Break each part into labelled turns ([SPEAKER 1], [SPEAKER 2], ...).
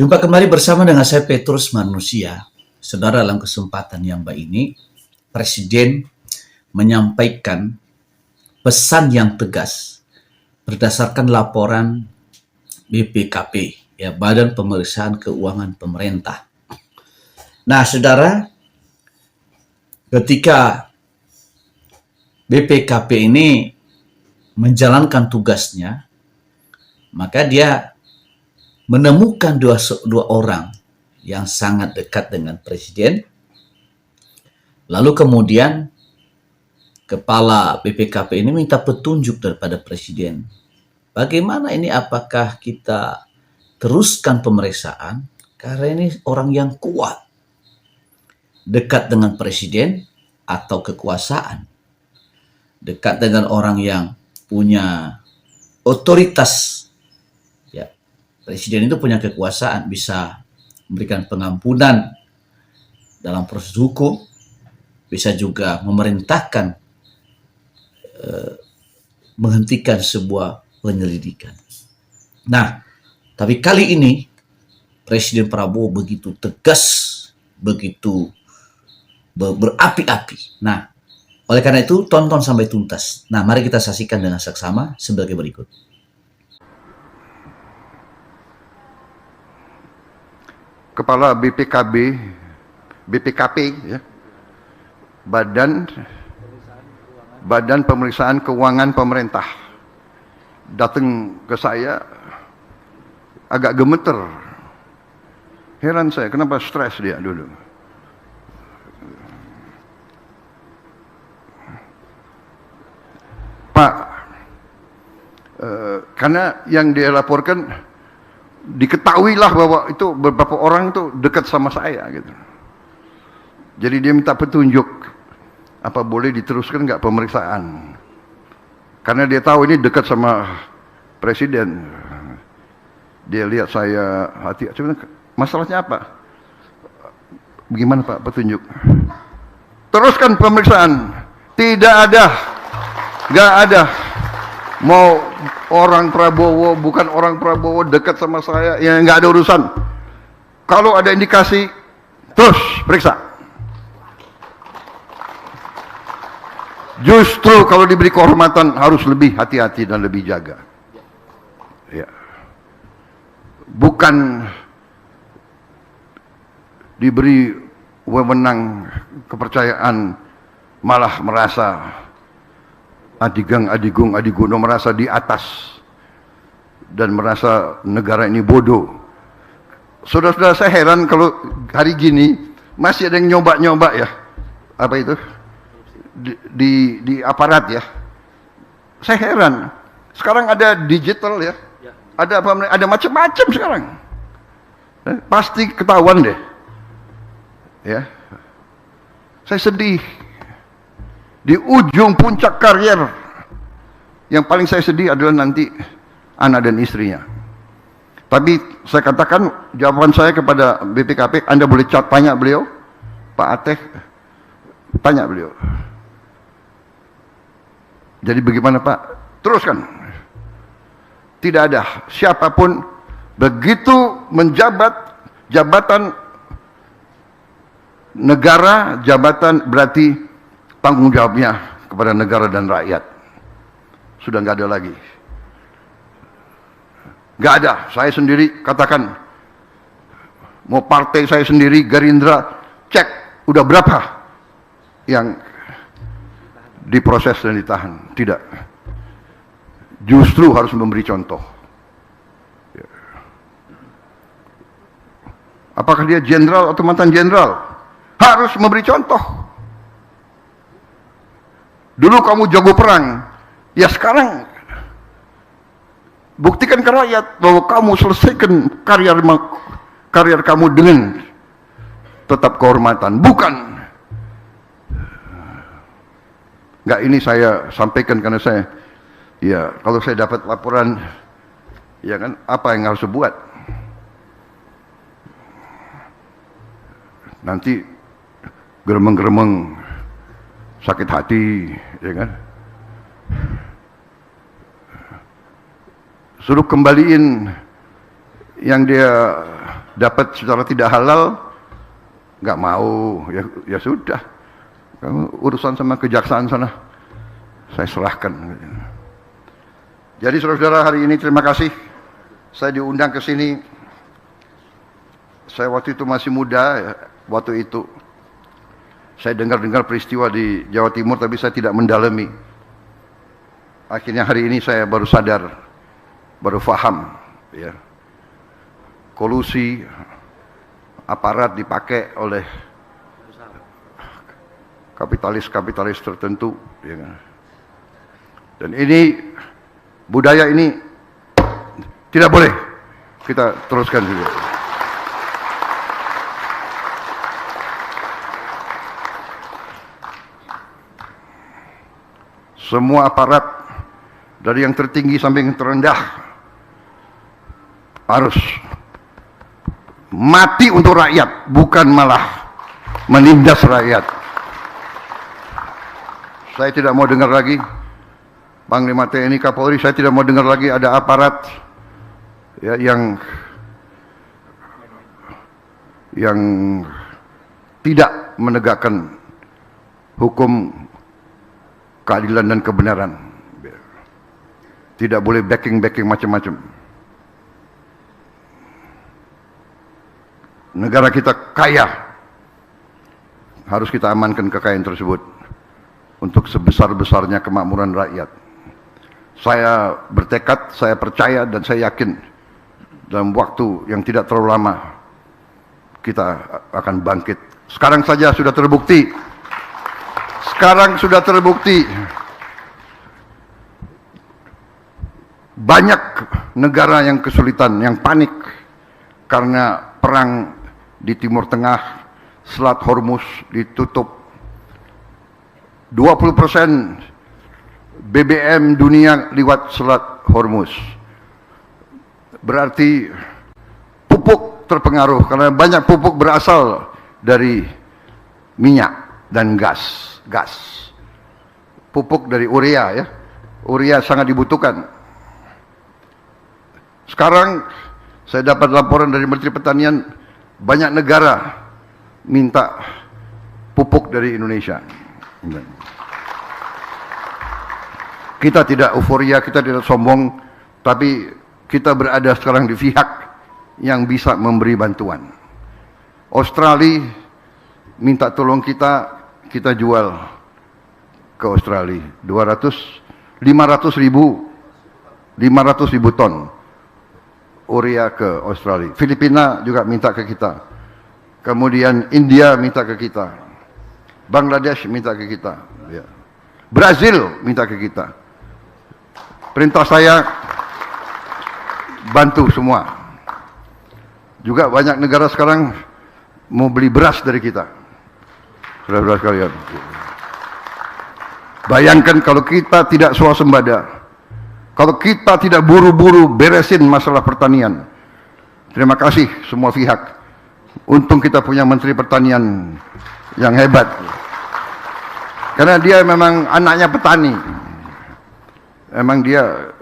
[SPEAKER 1] Jumpa kembali bersama dengan saya Petrus Manusia. Saudara, dalam kesempatan yang baik ini, Presiden menyampaikan pesan yang tegas berdasarkan laporan BPKP, ya, Badan Pemeriksaan Keuangan Pemerintah. Nah, saudara, ketika BPKP ini menjalankan tugasnya, maka dia menemukan dua orang yang sangat dekat dengan Presiden. Lalu kemudian Kepala BPKP ini minta petunjuk daripada Presiden. Bagaimana ini, apakah kita teruskan pemeriksaan? Karena ini orang yang kuat, dekat dengan Presiden atau kekuasaan. Dekat dengan orang yang punya otoritas. Ya, Presiden itu punya kekuasaan, bisa memberikan pengampunan dalam proses hukum, bisa juga memerintahkan menghentikan sebuah penyelidikan. Nah, tapi kali ini Presiden Prabowo begitu tegas, begitu berapi-api. Nah, oleh karena itu tonton sampai tuntas. Nah, mari kita saksikan dengan seksama sebagai berikut.
[SPEAKER 2] Kepala BPKP, ya, Badan Pemeriksaan Keuangan Pemerintah, datang ke saya agak gemeter. Heran saya, kenapa stres dia dulu. Pak, karena yang dia laporkan, diketahuilah bahwa itu beberapa orang itu dekat sama saya gitu. Jadi dia minta petunjuk, apa boleh diteruskan nggak pemeriksaan? Karena dia tahu ini dekat sama Presiden. Dia lihat saya hati, masalahnya apa? Bagaimana Pak petunjuk? Teruskan pemeriksaan. Tidak ada, nggak ada. Mau orang Prabowo, bukan orang Prabowo, dekat sama saya, ya nggak ada urusan. Kalau ada indikasi, terus periksa. Justru kalau diberi kehormatan harus lebih hati-hati dan lebih jaga. Ya. Bukan diberi wewenang kepercayaan malah merasa adigung, merasa di atas dan merasa negara ini bodoh. Saudara-saudara, saya heran kalau hari gini masih ada yang nyoba-nyoba, ya, apa itu, di aparat, ya. Saya heran. Sekarang ada digital, ya, ada macam-macam sekarang. Pasti ketahuan deh, ya. Saya sedih. Di ujung puncak karier, yang paling saya sedih adalah nanti anak dan istrinya. Tapi saya katakan, jawaban saya kepada BPKP, Anda boleh tanya beliau, Pak Ateh, tanya beliau. Jadi bagaimana Pak? Teruskan. Tidak ada siapapun begitu menjabat jabatan negara, jabatan berarti tanggung jawabnya kepada negara dan rakyat. Sudah nggak ada lagi. Nggak ada. Saya sendiri katakan, mau partai saya sendiri, Gerindra, cek udah berapa yang diproses dan ditahan. Tidak. Justru harus memberi contoh. Apakah dia jenderal atau mantan jenderal? Harus memberi contoh. Dulu kamu jago perang, ya sekarang buktikan ke rakyat bahwa kamu selesaikan karier kamu dengan tetap kehormatan. Bukan. Enggak, ini saya sampaikan karena saya, ya, kalau saya dapat laporan, ya kan, apa yang harus saya buat? Nanti geremeng-geremeng, sakit hati, ya kan? Suruh kembaliin yang dia dapat secara tidak halal, nggak mau, ya sudah. Kamu urusan sama kejaksaan sana, saya serahkan. Jadi saudara-saudara, hari ini terima kasih. Saya diundang ke sini. Saya waktu itu masih muda, waktu itu saya dengar-dengar peristiwa di Jawa Timur, tapi saya tidak mendalami. Akhirnya hari ini saya baru sadar, baru faham, ya. Kolusi aparat dipakai oleh kapitalis-kapitalis tertentu, ya. Dan ini budaya ini tidak boleh kita teruskan juga. Semua aparat dari yang tertinggi sampai yang terendah harus mati untuk rakyat, bukan malah menindas rakyat. Saya tidak mau dengar lagi Panglima TNI Kapolri, saya tidak mau dengar lagi ada aparat ya, yang tidak menegakkan hukum, keadilan dan kebenaran. Tidak boleh backing macam-macam. Negara kita kaya, harus kita amankan kekayaan tersebut untuk sebesar-besarnya kemakmuran rakyat. Saya bertekad, saya percaya dan saya yakin dalam waktu yang tidak terlalu lama kita akan bangkit. Sekarang saja sudah terbukti. Sekarang sudah terbukti banyak negara yang kesulitan, yang panik karena perang di Timur Tengah, Selat Hormuz ditutup. 20% BBM dunia lewat Selat Hormuz. Berarti pupuk terpengaruh karena banyak pupuk berasal dari minyak dan gas. Pupuk dari urea, ya. Urea sangat dibutuhkan. Sekarang saya dapat laporan dari Menteri Pertanian, banyak negara minta pupuk dari Indonesia. Kita tidak euforia, kita tidak sombong, tapi kita berada sekarang di pihak yang bisa memberi bantuan. Australia minta tolong kita jual ke Australia 500 ribu ton urea ke Australia. Filipina juga minta ke kita. Kemudian India minta ke kita. Bangladesh minta ke kita. Ya. Brazil minta ke kita. Perintah saya bantu semua. Juga banyak negara sekarang mau beli beras dari kita. Saudara-saudara sekalian. Bayangkan kalau kita tidak swasembada. Kalau kita tidak buru-buru beresin masalah pertanian. Terima kasih semua pihak. Untung kita punya Menteri Pertanian yang hebat. Karena dia memang anaknya petani. Emang dia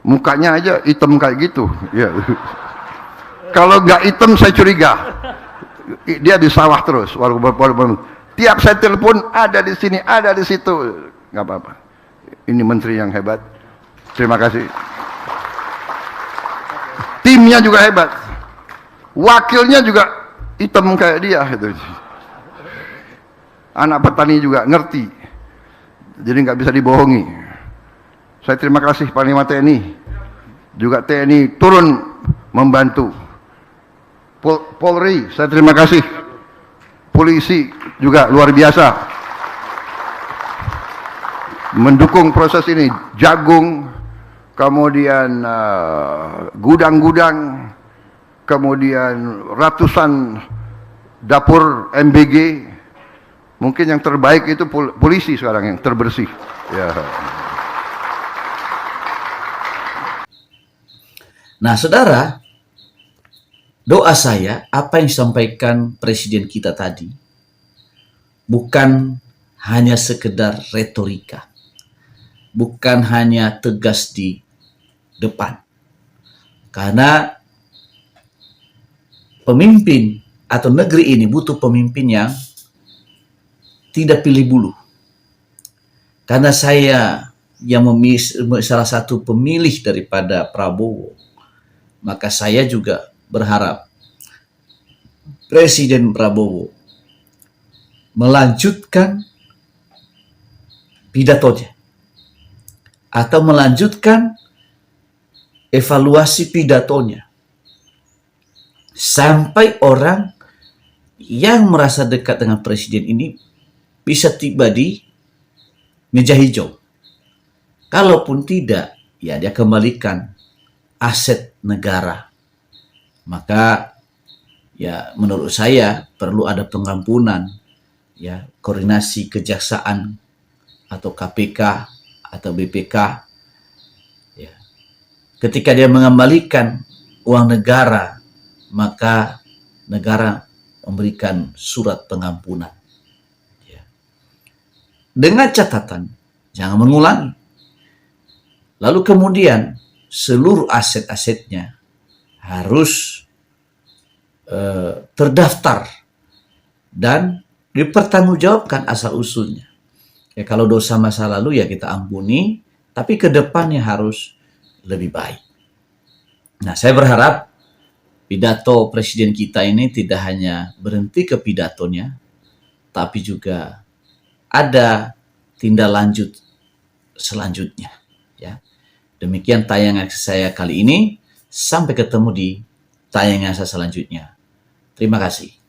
[SPEAKER 2] mukanya aja hitam kayak gitu. Ya. Kalau nggak hitam saya curiga. Dia di sawah terus. Walaupun tiap saya telepon ada di sini, ada di situ. Nggak apa-apa. Ini menteri yang hebat. Terima kasih. Timnya juga hebat. Wakilnya juga hitam kayak dia. Gitu. Anak petani juga ngerti. Jadi nggak bisa dibohongi. Saya terima kasih Panglima TNI. Juga TNI turun membantu. Polri, saya terima kasih. Polisi juga luar biasa. Mendukung proses ini. Jagung, kemudian gudang-gudang, kemudian ratusan dapur MBG. Mungkin yang terbaik itu polisi sekarang yang terbersih. Ya.
[SPEAKER 1] Nah, saudara, doa saya, apa yang disampaikan Presiden kita tadi, bukan hanya sekedar retorika, bukan hanya tegas di depan. Karena pemimpin atau negeri ini butuh pemimpin yang tidak pilih bulu. Karena saya yang salah satu pemilih daripada Prabowo, maka saya juga berharap Presiden Prabowo melanjutkan pidatonya atau melanjutkan evaluasi pidatonya sampai orang yang merasa dekat dengan presiden ini bisa tiba di meja hijau. Kalaupun tidak, ya dia kembalikan aset negara. Maka ya menurut saya perlu ada pengampunan, ya koordinasi kejaksaan atau KPK atau BPK, ya. Ketika dia mengembalikan uang negara, maka negara memberikan surat pengampunan, ya. Dengan catatan jangan mengulangi. Lalu kemudian seluruh aset-asetnya harus terdaftar dan dipertanggungjawabkan asal usulnya. Ya kalau dosa masa lalu ya kita ampuni, tapi ke depannya harus lebih baik. Nah, saya berharap pidato presiden kita ini tidak hanya berhenti ke pidatonya, tapi juga ada tindak lanjut selanjutnya, ya. Demikian tayangan saya kali ini. Sampai ketemu di tayangan saya selanjutnya. Terima kasih.